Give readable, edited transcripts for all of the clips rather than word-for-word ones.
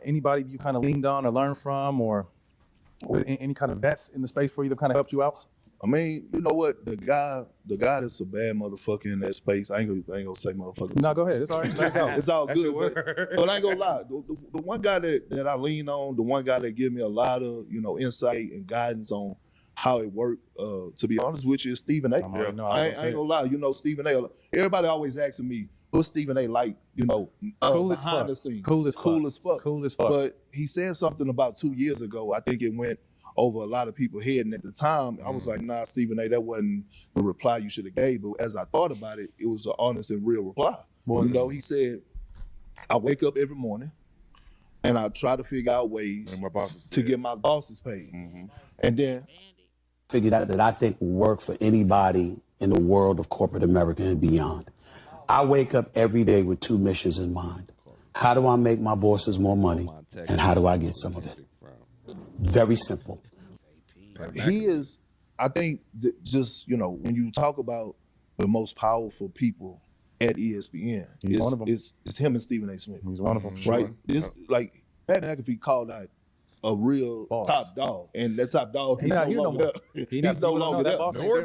Anybody you kind of leaned on or learned from, or any kind of vets in the space for you that kind of helped you out? I mean, you know what? The guy that's a bad motherfucker in that space. I ain't gonna say motherfucker. No, go ahead. It's all right. Let's go. It's all good. But I ain't gonna lie. The one guy that I lean on, the one guy that give me a lot of, insight and guidance on how it worked, to be honest with you, is Stephen A. I ain't gonna lie. Stephen A. Everybody always asking me, what's Stephen A. like, cool as behind fuck. the scenes. Cool as fuck. Cool as fuck. But he said something about 2 years ago. I think it went over a lot of people's head. And at the time, I was like, nah, Stephen A., that wasn't the reply you should have gave. But as I thought about it, it was an honest and real reply. He said, I wake up every morning and I try to figure out ways to get my bosses paid. Mm-hmm. And then figured out that I think will work for anybody in the world of corporate America and beyond. I wake up every day with two missions in mind. How do I make my bosses more money? And how do I get some of it? Very simple. He is, I think, just, when you talk about the most powerful people at ESPN, it's him and Stephen A. Smith. He's one of them, right? Sure. Like, Pat McAfee called out a real boss. Top dog. And that top dog, he's no longer there. He's no longer there.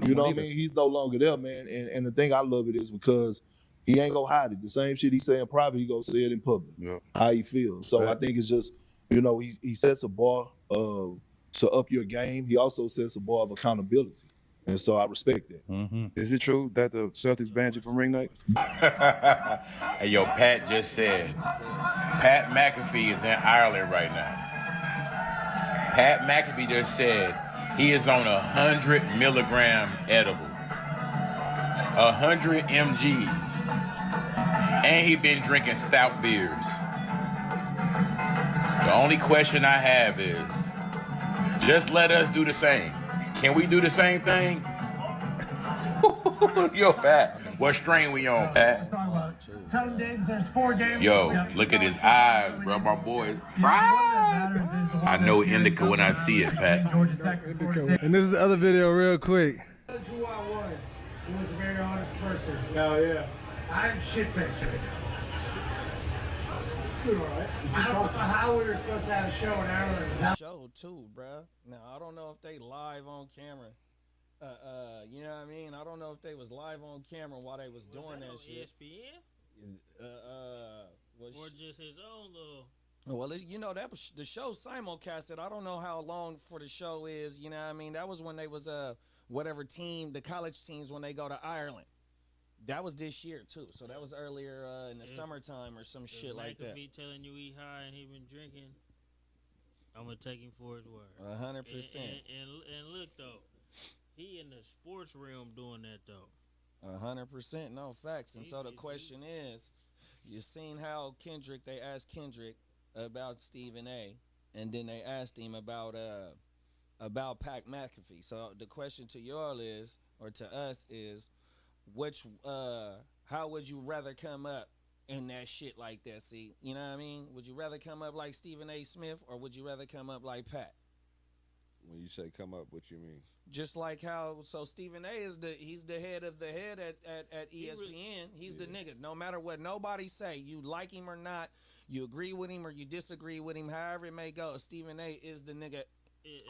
You know what I mean? He's no longer there, man. And the thing I love it is because he ain't gonna hide it. The same shit he say in private, he gonna say it in public. Yeah. How he feels. So I think it's just, he sets a bar to up your game. He also sets a bar of accountability. And so I respect that. Mm-hmm. Is it true that the Celtics banned you from ring night? Hey, yo, Pat just said, Pat McAfee is in Ireland right now. Pat McAfee just said he is on 100 milligram edible. 100 mgs. And he been drinking stout beers. The only question I have is, just let us do the same. Can we do the same thing? Yo, Pat, what strain we on, Pat? 10 days, there's 4 games. Yo, look at his eyes, bro. My boy is I know indica when I see it, Pat. And this is the other video real quick. That's who I was. He was a very honest person. Oh, yeah. I'm shit-faced right now. Doing all right. I don't know how we were supposed to have a show in Ireland. Show too, bruh. Now I don't know if they live on camera. You know what I mean? I don't know if they was live on camera while they was doing that shit. ESPN? Or just his own little. Well, that was the show simulcasted. I don't know how long for the show is. You know what I mean? That was when they was whatever team, the college teams, when they go to Ireland. That was this year too, so that was earlier in the summertime or some shit like that. If telling you he high and he been drinking, I'm gonna take him for his word. 100%. And look though, he in the sports realm doing that though. 100%, no facts. And so the question is, you seen how they asked Kendrick about Stephen A, and then they asked him about Pat McAfee. So the question to y'all is, or to us is, how would you rather come up in that shit like that? See, you know what I mean? Would you rather come up like Stephen A. Smith, or would you rather come up like Pat? When you say come up, what you mean? Just like how, so Stephen A. he's the head of the head at ESPN. He's the nigga. No matter what nobody say, you like him or not, you agree with him or you disagree with him, however it may go, Stephen A. is the nigga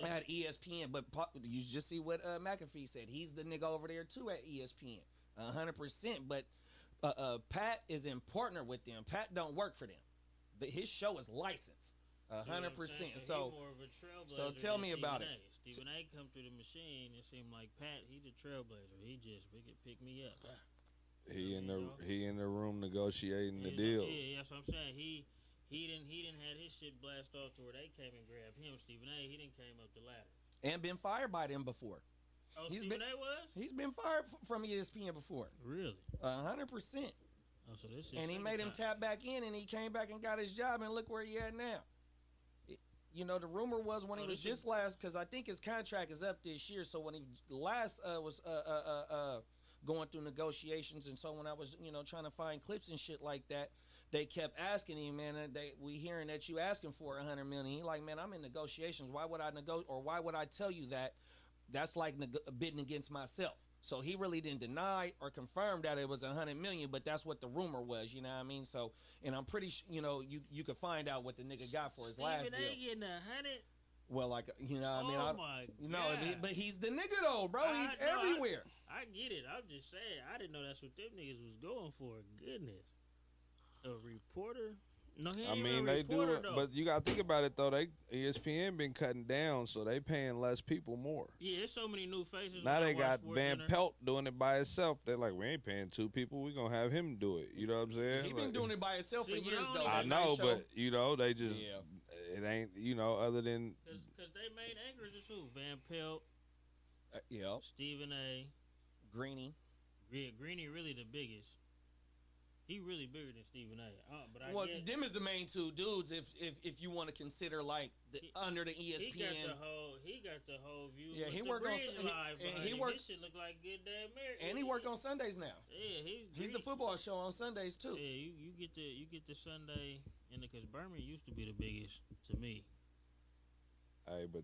at ESPN. But you just see what McAfee said. He's the nigga over there too at ESPN. 100%, but Pat is in partner with them. Pat don't work for them. His show is licensed. 100%. So tell me about it. Stephen A. come through the machine. It seemed like Pat, he the trailblazer. He could pick me up. He in the room negotiating the deals. Yeah, that's what I'm saying. He didn't have his shit blast off to where they came and grabbed him. Stephen A. He didn't came up the ladder and been fired by them before. Oh, Stephen A. was? He's been fired from ESPN before. Really? 100%. Oh, so this is and he made him tap back in, and he came back and got his job, and look where he at now. The rumor was when he was just last, because I think his contract is up this year, so when he last was going through negotiations, and so when I was, trying to find clips and shit like that, they kept asking him, man, we hearing that you asking for $100 million. He like, man, I'm in negotiations. Why would I why would I tell you that? That's like bidding against myself. So he really didn't deny or confirm that it was 100 million, but that's what the rumor was, you know what I mean? So, and I'm pretty sure, you know, you could find out what the nigga got for his last deal. Stephen A. getting 100. Well, like, you know what I mean? Oh my you know, God. but he's the nigga though, bro. He's everywhere. I get it. I'm just saying. I didn't know that's what them niggas was going for. Goodness. A reporter? No, he ain't even a they reporter, do it, though. but you got to think about it though. ESPN been cutting down, so they paying less people more. Yeah, there's so many new faces. Now when I they watch got Sports Van Center. Pelt doing it by himself. They're like, we ain't paying 2 people. We gonna have him do it. You know what I'm saying? He been doing it by himself for See, but years I though. don't I That know, night show. but you know, they just Yeah. it ain't, you know, other than Because they made anchors is who? Van Pelt, Yeah, Stephen A. Greeny. Yeah, Greeny really the biggest. He really bigger than Stephen A. But I Well, get, them is the main two dudes. If you want to consider like under the ESPN. He got the whole view. Yeah, with he the work on bridge and live he behind him. work- This shit look like good damn America. And he work on Sundays now. Yeah, He's the football show on Sundays too. Yeah, you get the Sunday, and because Birmingham used to be the biggest to me. hey, but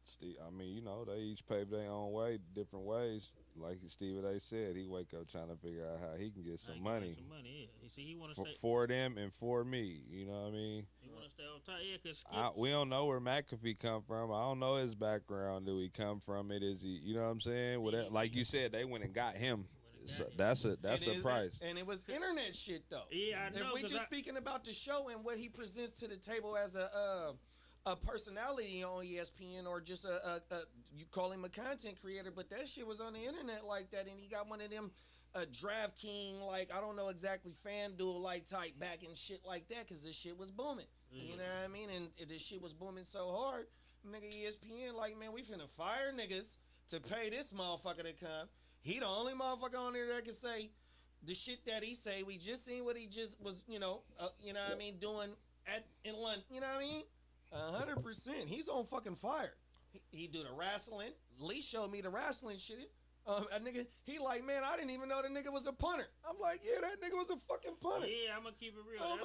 Steve, I mean, you know, they each pave their own way, different ways. Like Stephen A. said, he wake up trying to figure out how he can get some money Some money, yeah. See, he want to stay. for them and for me. You know what I mean? He want to stay on top, yeah. Cause We don't know where McAfee come from. I don't know his background. Do he come from it? Is he? You know what I'm saying? Whatever. Like you said, they went and got him. So that's a price. And it was internet shit though. Yeah, I know. If we just speaking about the show and what he presents to the table as a personality on ESPN or just a you call him a content creator, but that shit was on the internet like that, and he got one of them DraftKings, like I don't know exactly, FanDuel like type back and shit like that, because this shit was booming. You know what I mean? And this shit was booming so hard, nigga, ESPN like, man, we finna fire niggas to pay this motherfucker to come. He the only motherfucker on there that can say the shit that he say. We just seen what he just was, you know what I mean, doing in London. You know what I mean? 100%. He's on fucking fire. He do the wrestling. Lee showed me the wrestling shit. A nigga, he like, man, I didn't even know the nigga was a punter. I'm like, yeah, that nigga was a fucking punter. Yeah, I'm gonna keep it real. Oh,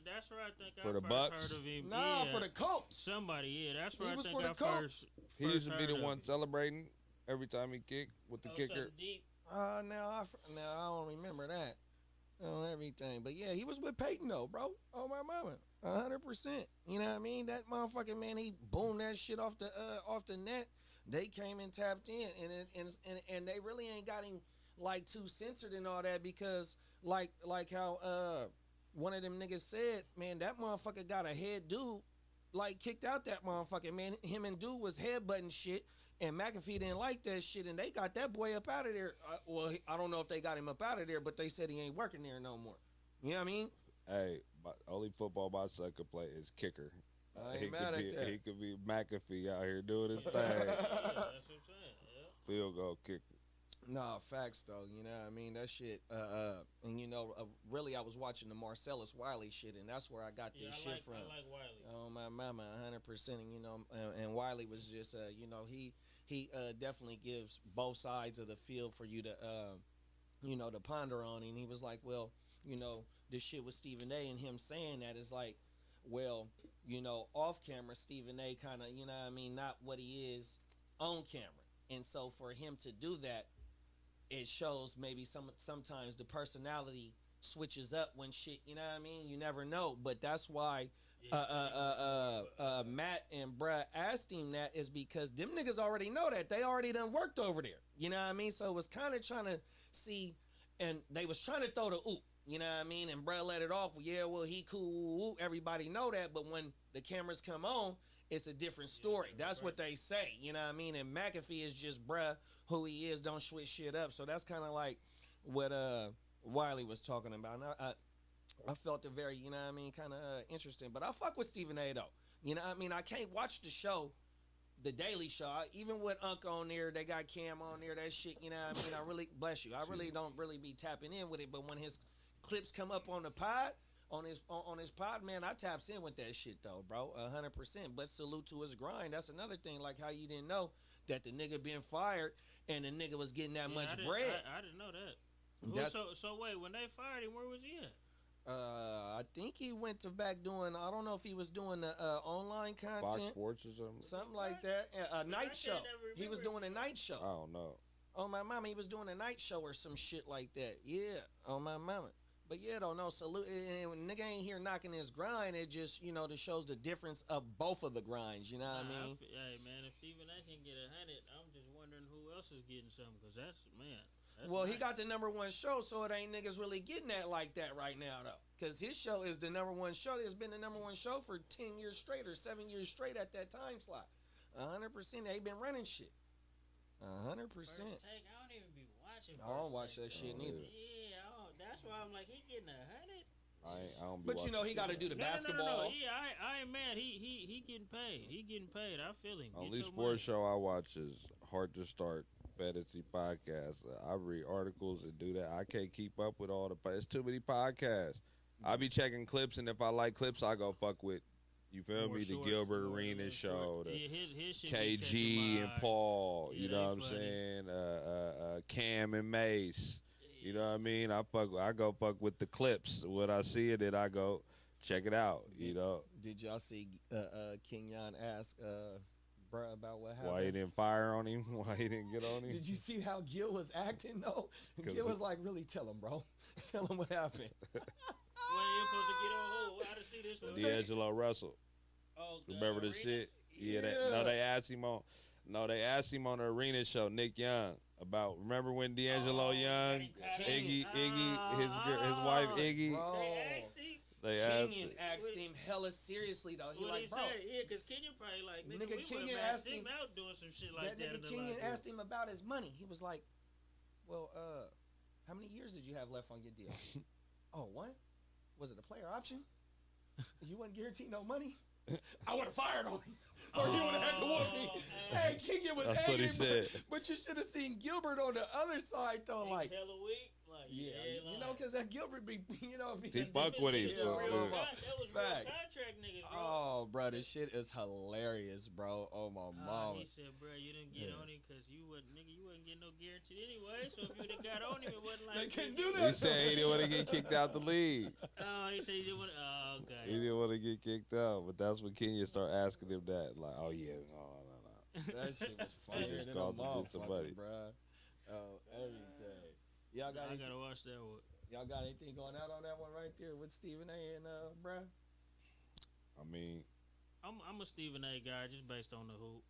That's where I think For I the first Bucks? heard of him. Nah, yeah. for the Colts. Somebody, yeah, that's where He I was think for the I Colts. first. He used to be heard the of one him. celebrating every time he kicked with the kicker. Something deep. Now I don't remember that. On everything, but yeah, he was with Peyton though, bro. Oh my mama, 100%. You know what I mean? That motherfucking man, he boomed that shit off the net. They came and tapped in, and they really ain't got him like too censored and all that, because like how one of them niggas said, man, that motherfucker got a head dude like kicked out that motherfucker, man. Him and dude was headbutting shit. And McAfee didn't like that shit, and they got that boy up out of there. I don't know if they got him up out of there, but they said he ain't working there no more. You know what I mean? Hey, only football my son could play is kicker. I ain't mad at that. He could be McAfee out here doing his thing. Yeah, that's what I'm saying. Yeah. Field goal kicker. Nah, facts though. You know what I mean? That shit. And you know, really, I was watching the Marcellus Wiley shit, and that's where I got this shit from. I like Wiley. Oh my mama, 100%. And you know, and Wiley was just, you know, he definitely gives both sides of the field for you to, you know, to ponder on. And he was like, well, you know, this shit with Stephen A. and him saying that is like, well, you know, off camera, Stephen A. kind of, you know what I mean, not what he is on camera. And so for him to do that, it shows maybe sometimes the personality switches up when shit, you know what I mean? You never know. But that's why Matt and bruh asked him that, is because them niggas already know that. They already done worked over there. You know what I mean? So it was kind of trying to see, and they was trying to throw the oop. You know what I mean? And bruh let it off. Yeah, well, he cool. Everybody know that. But when the cameras come on, it's a different story. That's what they say. You know what I mean? And McAfee is just bruh who he is. Don't switch shit up. So that's kind of like what Wiley was talking about. And I felt it very, you know what I mean, kind of interesting. But I fuck with Stephen A. though. You know what I mean? I can't watch the show, The Daily Show. Even with Unc on there, they got Cam on there, that shit, you know what I mean? I really, bless you, I really don't really be tapping in with it. But when his clips come up on the pod, on his pod, man, I taps in with that shit though, bro, 100%. But salute to his grind. That's another thing, like how you didn't know that the nigga been fired and the nigga was getting that much bread. I didn't know that. So wait, when they fired him, where was he at? I think he went to back doing, I don't know if he was doing the online content. Fox Sports or something? Something like that. A night show. He was doing a night show. I don't know. On my mama, he was doing a night show or some shit like that. Yeah, on my mama. But yeah, though, no salute. And nigga ain't here knocking his grind. It just, you know, that shows the difference of both of the grinds. You know what I mean? Hey man, if Stephen A can get 100, I'm just wondering who else is getting something. Cause that's man. Well, he got the #1 show, so it ain't niggas really getting that like that right now, though. Because his show is the #1 show. It's been the #1 show for 10 years straight or 7 years straight at that time slot. 100%. They been running shit. 100%. First Take, I don't even be watching. I don't watch that shit neither. Yeah, that's why I'm like, he getting 100. I don't be But you know, he got to do the basketball. No. Yeah, I ain't mad. He getting paid. He getting paid. I feel him. Only sports show I watch is Hard to Start Fantasy Podcast. I read articles and do that. I can't keep up with all the. It's too many podcasts. I be checking clips, and if I like clips, I go fuck with. You feel me? The Gilbert Arenas show, the his KG and Paul. Yeah, you know what I'm saying? Cam and Mace. You know what I mean? I go fuck with the clips. When I see it, then I go check it out. You know. Did y'all see Kenyon ask bruh about what happened? Why he didn't fire on him? Why he didn't get on him? Did you see how Gil was acting though? Gil was like, really tell him, bro. Tell him what happened. When you supposed to get on who? I didn't see this one. D'Angelo Russell. Oh, remember the shit? Yeah. They asked him on. The arena show. Nick Young about. Remember when D'Angelo Young, Iggy, his wife Iggy. Bro. They asked him. Kenyon asked him hella seriously though. He like, bro. Yeah, because Kenyon probably like, nigga, Kenyon asked him out doing some shit like that. Nigga Kenyon asked him about his money. He was like, well, how many years did you have left on your deal? Oh, what? Was it a player option? You wasn't guaranteed no money? I would have fired on him. Or he would have had to whoop me. Hey, Kenyon was That's angry, what he said. But you should have seen Gilbert on the other side, though. Like, tell a week? Like, yeah, you know, because that Gilbert be, you know, he fuck with him. That was real contract niggas, bro. Oh, bro, this shit is hilarious, bro. Oh, my mom. He said, bro, you didn't get on him because you wouldn't getting no guarantee anyway. So if you would have got on him, it wasn't like they couldn't do that. He said he didn't want to get kicked out the league. Oh, he said he didn't want to. Oh, okay. He didn't want to get kicked out, but that's when Kenya started asking him that. Like, oh yeah, no. That shit was funny. He just called to get somebody. Bro. Oh, everything. Y'all got? I gotta watch that one. Y'all got anything going out on that one right there with Stephen A. and bruh? I mean, I'm a Stephen A. guy just based on the hoop.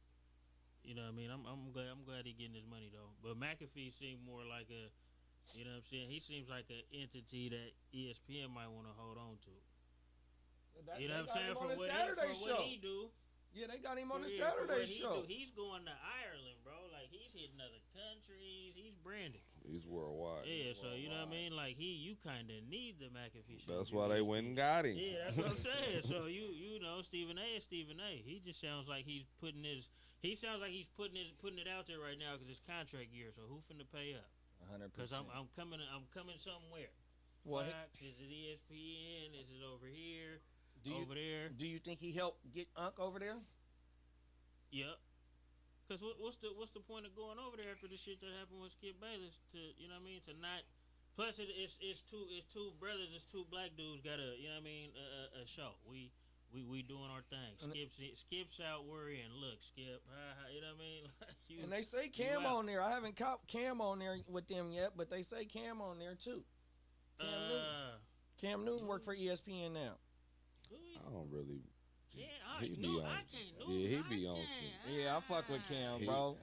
You know what I mean? I'm glad he getting his money though. But McAfee seemed more like a, you know what I'm saying? He seems like an entity that ESPN might want to hold on to. You know what I'm saying? For what he do. Yeah, they got him on the Saturday show. He's going to Ireland, bro. Like, he's hitting other countries. He's branded. He's worldwide. Yeah, so you know what I mean? Like, you kind of need the McAfee show. That's why they went and got him. Yeah, that's what I'm saying. So, you know, Stephen A. is Stephen A. He just sounds like he's putting it out there right now because it's contract year. So, who finna pay up? 100%. Because I'm coming somewhere. What? Fox, is it ESPN? Is it over here? There. Do you think he helped get Unc over there? Yep. Cause what's the point of going over there after the shit that happened with Skip Bayless? To, you know what I mean, to not. Plus it's two brothers, it's two black dudes got a, you know what I mean, a show. We doing our thing. Skip's out worrying. Look, Skip, you know what I mean. And they say Cam on there. I haven't caught Cam on there with them yet, but they say Cam on there too. Cam Newton work for ESPN now. I don't really. He be on. Yeah, I fuck with Cam, bro.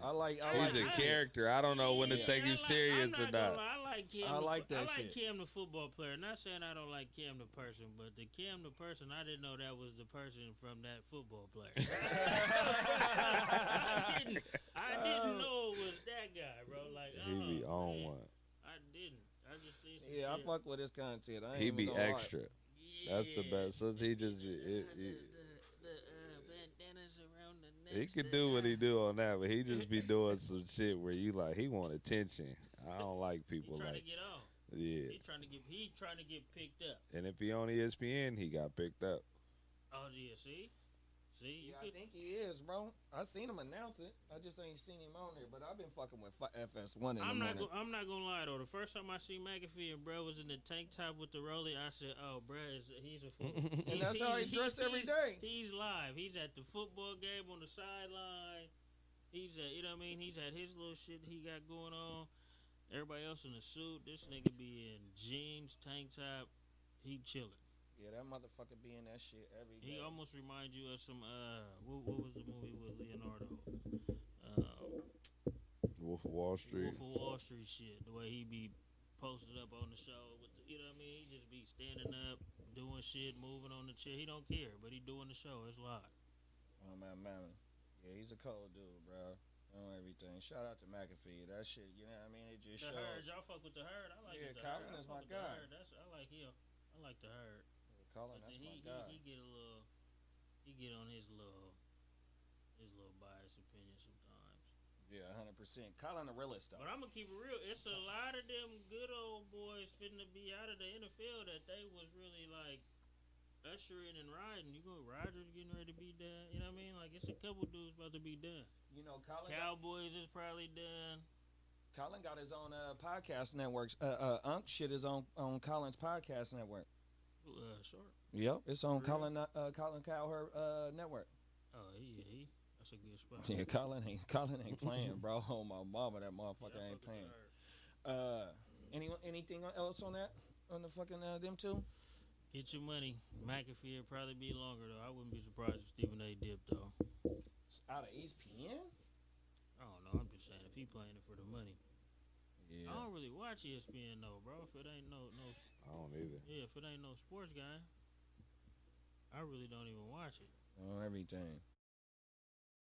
He's a character. I don't know when to take him serious or not. I like Cam. I like that shit. I like Cam the football player. Not saying I don't like Cam the person, but the Cam the person, I didn't know that was the person from that football player. I didn't know it was that guy, bro. Like, he be on one. I didn't. I just see some shit. I fuck with his content. He be extra. That's the best. So he just bandanas around the neck. he could do what he do on that, but he just be doing some shit where you like he want attention. I don't like people trying like to get on. Yeah. He trying to get picked up. And if he on ESPN, he got picked up. Oh yeah, see, I think he is, bro. I seen him announce it. I just ain't seen him on there, but I've been fucking with FS1 in the morning. I'm not gonna lie though. The first time I see McAfee and bro was in the tank top with the rollie, I said, "Oh, bro, he's a football." And that's how he dressed every day. He's live. He's at the football game on the sideline. He's at, you know what I mean? He's had his little shit he got going on. Everybody else in a suit. This nigga be in jeans, tank top. He chilling. Yeah, that motherfucker be in that shit every day. He almost reminds you of some what was the movie with Leonardo? Wolf of Wall Street. Wolf of Wall Street shit. The way he be posted up on the show with the, you know what I mean? He just be standing up, doing shit, moving on the chair. He don't care, but he doing the show. It's live. Oh man. Yeah, he's a cold dude, bro. On everything. Shout out to McAfee. That shit, you know what I mean? It just the shows. Herd, y'all fuck with the Herd. I like Yeah, the Colin Herd. is my guy. I like him. I like the Herd. Yeah, Colin, But that's then my guy. he get a little, he get on his little biased opinion sometimes. Yeah, 100%. Colin the realest though. But I'm gonna keep it real. It's a lot of them good old boys fitting to be out of the NFL that they was really like ushering and riding. You go, Rodgers getting ready to be done. You know what I mean? Like it's a couple dudes about to be done. You know, Colin. Cowboys is probably done. Colin got his own podcast networks. Unk shit is on Colin's podcast network. Sure. Yep, it's on Really? Colin Cowherd network. Oh, he. That's a good spot. Yeah, Colin ain't playing, bro. Oh my mama, that motherfucker Yeah, I ain't fuck with playing. the Herd. Anything else on that? On the fucking them two? Get your money. McAfee will probably be longer though. I wouldn't be surprised if Stephen A. dipped though. It's out of ESPN. I don't know. I'm just saying if he playing it for the money. Yeah. I don't really watch ESPN though, bro. If it ain't no I don't either. yeah, if it ain't no sports guy, I really don't even watch it. On everything.